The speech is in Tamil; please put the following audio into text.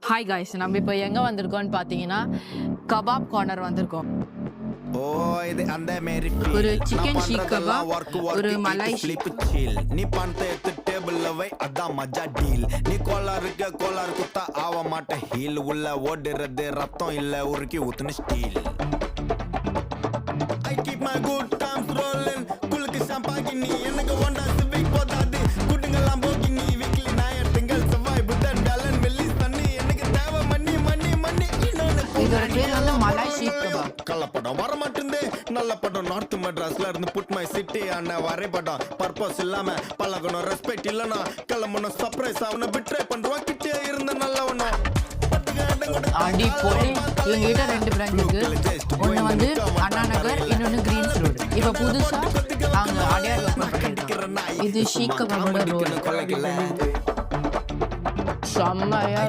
ஹாய் காய்ஸ், நம்ம இப்போ எங்கே வந்திருக்கோம்னு பார்த்தீங்கன்னா கபாப் கார்னர் வந்திருக்கோம். ஒரு சிக்கன் ஷீக் கபாப், ஒரு மலாய் ஷீக். நீ பணத்தை எடுத்து டேபிள்ல வை, அதான் மஜா டீல். நீ கோளாறு குத்தா ஆவ மாட்ட ஹீல். உள்ள ஓடுறது ரத்தம் இல்ல, உருக்கி ஊத்துன steel. I keep my good times rolling. குளுக்கு ஷாம்பாகி நீ எனக்கு ஒண்டா சிவிக் போதாது. குட்டுங்கெல்லாம் போக்கி நீ வீக்லி நாயர் திங்கள் செவ்வாய் புதன் வியாழன் வெள்ளி சனி. எனக்கு தேவை மண்ணி மண்ணி மண்ணி. இதோட பேர் வந்து மலாய் ஷீக் கபாப். கள்ளப்படம் வர மாட்டேங்குது, நல்ல படம். நார்த் மெட்ராஸ்ல இருந்து புட் மை சிட்டி அண்ணா வரைபடம். பர்பஸ் இல்லாம பழகணும், ரெஸ்பெக்ட் இல்லனா கிளம்பணும். சர்ப்ரைஸ் அவனை பிட்ரே பண்றான், கிட்டே இருந்த நல்லவனோ. அடி போட்டு இவங்ககிட்ட 2 பிராண்ட் இருக்கு. ஒன்று வந்து அண்ணா நகர், இன்னொன்று கிரீன்ஸ் ரோடு. இப்போ புதுசாக அவங்க அடையார் ஓப்பன் பண்ணிருக்காங்க. இது ஷீக் கபாபோட ரோடு. செம்மையா